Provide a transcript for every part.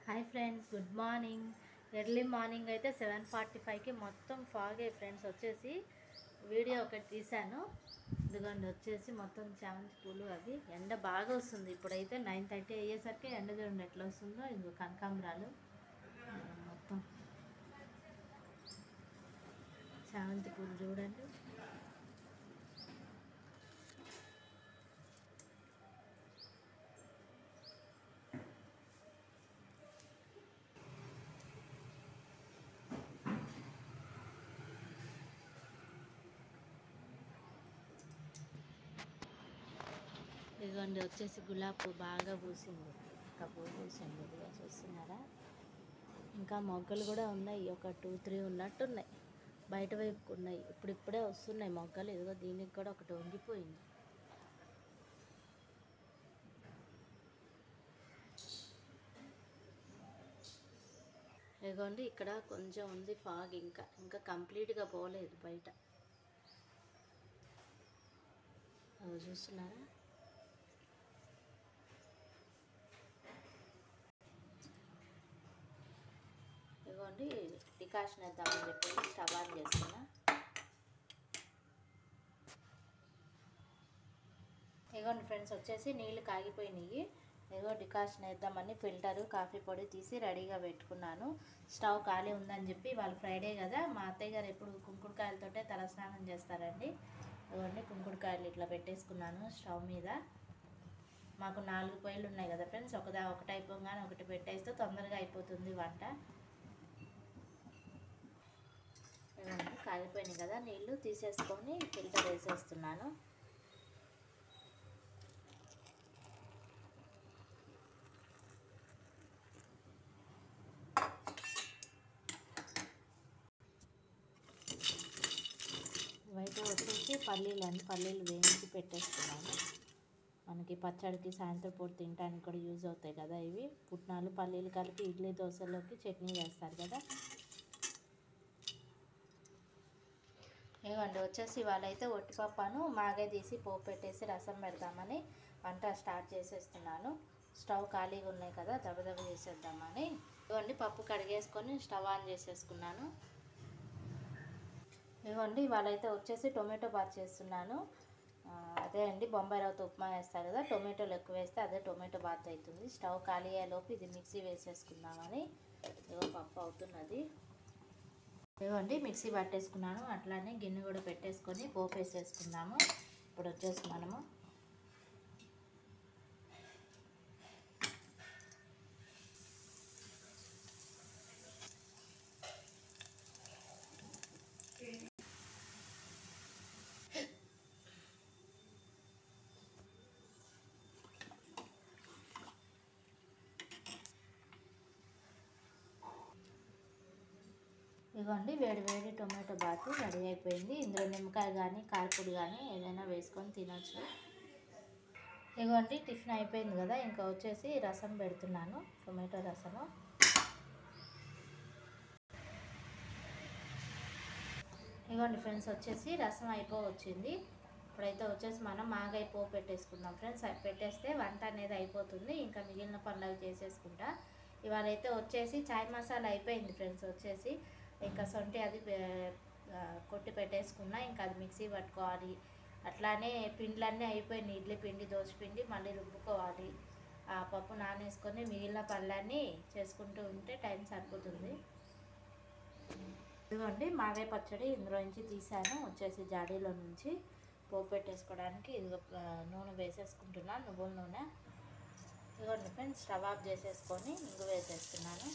Hi friends, good morning. Early morning అయితే 7:45కి మొత్తం ఫాగే friends. వచ్చేసి వీడియో ఒకటి తీశాను. ఇదిగోండి వచ్చేసి మొత్తం చామంతి పూలు అవి. ఎండ బాగా వస్తుంది. ఇప్పుడైతే 9:30 అయ్యేసరికి ఎండ చూడండి ఎట్లా వస్తుందో. ఇదిగో కనకాంబరాలు మొత్తం చామంతి పూలు చూడండి. ఇదిగోండి వచ్చేసి గులాబీ పువ్వు బాగా పూసింది. ఇంకా పువ్వు పూసింది, ఇదిగా చూస్తున్నారా. ఇంకా మొగ్గలు కూడా ఉన్నాయి, ఒక 2-3 ఉన్నట్టున్నాయి. బయట వైపుకు ఉన్నాయి, ఇప్పుడిప్పుడే వస్తున్నాయి మొగ్గలు. ఇదిగో దీనికి కూడా ఒకటి వంగిపోయింది. ఇదిగోండి ఇక్కడ కొంచెం ఉంది ఫాగ్, ఇంకా కంప్లీట్గా పోలేదు బయట. అది చూస్తున్నారా. ఇదిగోండి డికాషన్ వేద్దామని చెప్పి స్టవ్ ఆన్ చేస్తున్నా. ఇదిగోండి ఫ్రెండ్స్ వచ్చేసి నీళ్ళు కాగిపోయినాయి. ఇదిగో డికాషన్ వేద్దామని ఫిల్టరు కాఫీ పొడి తీసి రెడీగా పెట్టుకున్నాను. స్టవ్ ఖాళీ ఉందని చెప్పి వాళ్ళు ఫ్రైడే కదా, మా అత్తయ్య గారు ఎప్పుడు కుంకుడుకాయలతోటే తలస్నానం చేస్తారండి. ఇదిగోండి కుంకుడుకాయలు ఇట్లా పెట్టేసుకున్నాను స్టవ్ మీద. మాకు 4 పొయ్యిలు ఉన్నాయి కదా ఫ్రెండ్స్, ఒకటి అయిపోగానే ఒకటి పెట్టేస్తే తొందరగా అయిపోతుంది వంట. ఇదిగోండి కాగిపోయినాయి కదా, నీళ్ళు తీసేసుకొని ఫిల్టర్ వేసేస్తున్నాను. బయట వచ్చేసి పల్లీలు వేయించి పెట్టేస్తున్నాను. మనకి పచ్చడికి సాయంత్రం పూట తినడానికి కూడా యూజ్ అవుతాయి కదా ఇవి. పుట్నాలు పల్లీలు కలిపి ఇడ్లీ దోశలోకి చట్నీ వేస్తారు కదా. ఏమండి వచ్చేసి వాళ్ళైతే ఒట్టిపప్పాను మాగే తీసి పోపు పెట్టేసి రసం పెడదామని వంట స్టార్ట్ చేసేస్తున్నాను. స్టవ్ ఖాళీగా ఉన్నాయి కదా, దబదబ చేసేద్దామని. ఇవ్వండి పప్పు కడిగేసుకొని స్టవ్ ఆన్ చేసేసుకున్నాను. ఇవ్వండి వాళ్ళైతే వచ్చేసి టొమాటో బాత్ చేస్తున్నాను. అదే అండి బొంబాయి రవ్వతో ఉప్మా వేస్తారు కదా, టొమాటోలు ఎక్కువ వేస్తే అదే టొమాటో బాత్ అవుతుంది. స్టవ్ ఖాళీ అయ్యేలోపు ఇది మిక్సీ వేసేసుకుందామని. ఏవో పప్పు అవుతున్నది. ఇవ్వండి మిక్సీ పట్టేసుకున్నాను. అట్లానే గిన్నె కూడా పెట్టేసుకొని పోపు వేసేసుకుందాము. ఇప్పుడు వచ్చేసి మనము ఇవ్వండి వేడి టొమాటో బాత్ రెడీ అయిపోయింది. ఇందులో నిమ్మకాయ కానీ కారపొడి కానీ ఏదైనా వేసుకొని తినచ్చు. ఇవ్వండి టిఫిన్ అయిపోయింది కదా, ఇంకా వచ్చేసి రసం పెడుతున్నాను, టొమాటో రసము. ఇవ్వండి ఫ్రెండ్స్ వచ్చేసి రసం వచ్చింది. ఇప్పుడైతే వచ్చేసి మనం మాగాయ పోపు పెట్టేసుకుందాం ఫ్రెండ్స్. పెట్టేస్తే వంట అనేది అయిపోతుంది. ఇంకా మిగిలిన పనులు చేసేసుకుంటా. ఇవాళైతే వచ్చేసి చాయ్ మసాలా అయిపోయింది ఫ్రెండ్స్. వచ్చేసి ఇంకా సొంటి అది కొట్టి పెట్టేసుకున్నా, ఇంకా అది మిక్సీ పట్టుకోవాలి. అట్లానే పిండ్లన్నీ అయిపోయినాయి, ఇడ్లీ పిండి దోశ పిండి మళ్ళీ రుబ్బుకోవాలి. ఆ పప్పు నానేసుకొని మిగిలిన పనులన్నీ చేసుకుంటూ ఉంటే టైం సరిపోతుంది. ఇదిగోండి మాగాయ పచ్చడి ఇందులో నుంచి తీసాను. వచ్చేసి జాడీలో నుంచి పోపు పెట్టేసుకోవడానికి ఇదిగో నూనె వేసేసుకుంటున్నాను, నువ్వుల నూనె. ఇదిగోండి ఫ్రెండ్స్ స్టవ్ ఆఫ్ చేసేసుకొని ఇంగు వేసేస్తున్నాను.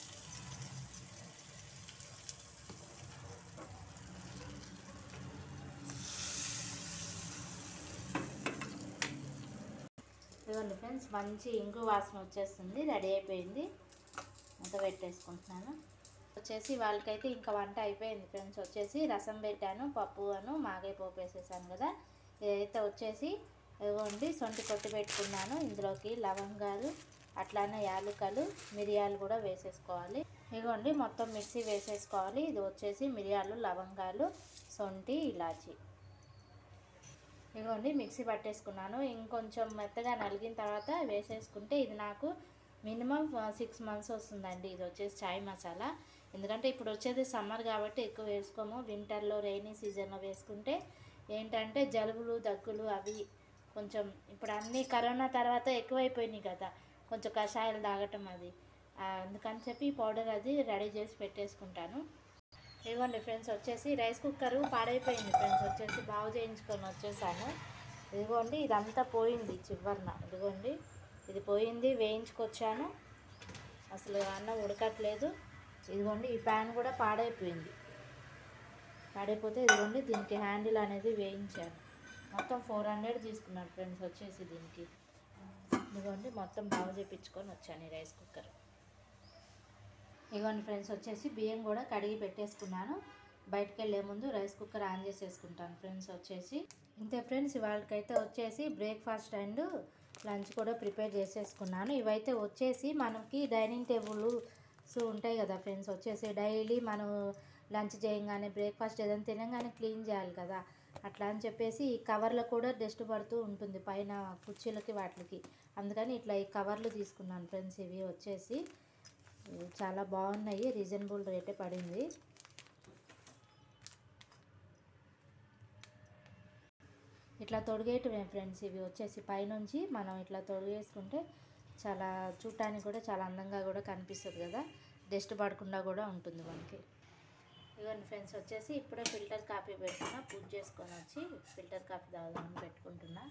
ఇదిగోండి ఫ్రెండ్స్ మంచి ఇంగు వాసన వచ్చేస్తుంది. రెడీ అయిపోయింది, అంత పెట్టేసుకుంటున్నాను. వచ్చేసి వాళ్ళకైతే ఇంకా వంట అయిపోయింది ఫ్రెండ్స్. వచ్చేసి రసం పెట్టాను, పప్పు మాగాయ పోపు వేసేసాను కదా. ఇదైతే వచ్చేసి ఇదిగోండి సొంటి కొట్టి పెట్టుకున్నాను. ఇందులోకి లవంగాలు అట్లానే యాలకులు మిరియాలు కూడా వేసేసుకోవాలి. ఇదిగోండి మొత్తం మిక్సీ వేసేసుకోవాలి. ఇది వచ్చేసి మిరియాలు లవంగాలు సొంటి ఇలాచి. ఇదిగోండి మిక్సీ పట్టేసుకున్నాను. ఇంకొంచెం మెత్తగా నలిగిన తర్వాత వేసేసుకుంటే ఇది నాకు మినిమం 6 మంత్స్ వస్తుందండి ఇది వచ్చేసి చాయ్ మసాలా. ఎందుకంటే ఇప్పుడు వచ్చేది సమ్మర్ కాబట్టి ఎక్కువ వేసుకోము. వింటర్లో రైనీ సీజన్లో వేసుకుంటే ఏంటంటే జలుబులు దగ్గులు అవి కొంచెం ఇప్పుడు అన్నీ కరోనా తర్వాత ఎక్కువైపోయినాయి కదా, కొంచెం కషాయాలు తాగటం అది అందుకని చెప్పి ఈ పౌడర్ అది రెడీ చేసి పెట్టేసుకుంటాను. ఇదిగోండి ఫ్రెండ్స్ వచ్చేసి రైస్ కుక్కరు పాడైపోయింది ఫ్రెండ్స్, వచ్చేసి బాగు చేయించుకొని వచ్చేసాను. ఇదిగోండి ఇదంతా పోయింది చివరిన, ఇదిగోండి ఇది పోయింది, వేయించుకొచ్చాను, అసలు అన్నం ఉడకట్లేదు. ఇదిగోండి ఈ ప్యాన్ కూడా పాడైపోయింది, పాడైపోతే ఇదిగోండి దీనికి హ్యాండిల్ అనేది వేయించాను. మొత్తం 400 తీసుకున్నాను ఫ్రెండ్స్ వచ్చేసి దీనికి. ఇదిగోండి మొత్తం బాగు చేయించుకొని వచ్చాను ఈ రైస్ కుక్కర్. ఇదిగోండి ఫ్రెండ్స్ వచ్చేసి బియ్యం కూడా కడిగి పెట్టేసుకున్నాను. బయటకు వెళ్ళే ముందు రైస్ కుక్కర్ ఆన్ చేసేసుకుంటాను ఫ్రెండ్స్ వచ్చేసి. ఇంతే ఫ్రెండ్స్ ఇవాళకైతే వచ్చేసి బ్రేక్ఫాస్ట్ అండ్ లంచ్ కూడా ప్రిపేర్ చేసేసుకున్నాను. ఇవైతే వచ్చేసి మనకి డైనింగ్ టేబుల్స్ ఉంటాయి కదా ఫ్రెండ్స్, వచ్చేసి డైలీ మనం లంచ్ చేయగానే బ్రేక్ఫాస్ట్ ఏదైనా తినగానే క్లీన్ చేయాలి కదా, అట్లా అని చెప్పేసి ఈ కవర్లో కూడా డస్ట్ పడుతూ ఉంటుంది పైన కుర్చీలకి వాటికి, అందుకని ఇట్లా ఈ కవర్లు తీసుకున్నాను ఫ్రెండ్స్. ఇవి వచ్చేసి చాలా బాగున్నాయి, రీజనబుల్ రేటే పడింది. ఇట్లా తొడిగేయటమే ఫ్రెండ్స్, ఇవి వచ్చేసి పైనుంచి మనం ఇట్లా తొడిగేసుకుంటే చాలా చూడటానికి కూడా చాలా అందంగా కూడా కనిపిస్తుంది కదా, డస్ట్ పడకుండా కూడా ఉంటుంది మనకి. ఇవన్నీ ఫ్రెండ్స్ వచ్చేసి ఇప్పుడే ఫిల్టర్ కాఫీ పెట్టుకున్నా, పూజ చేసుకొని వచ్చి ఫిల్టర్ కాఫీ తాగుదామని పెట్టుకుంటున్నా.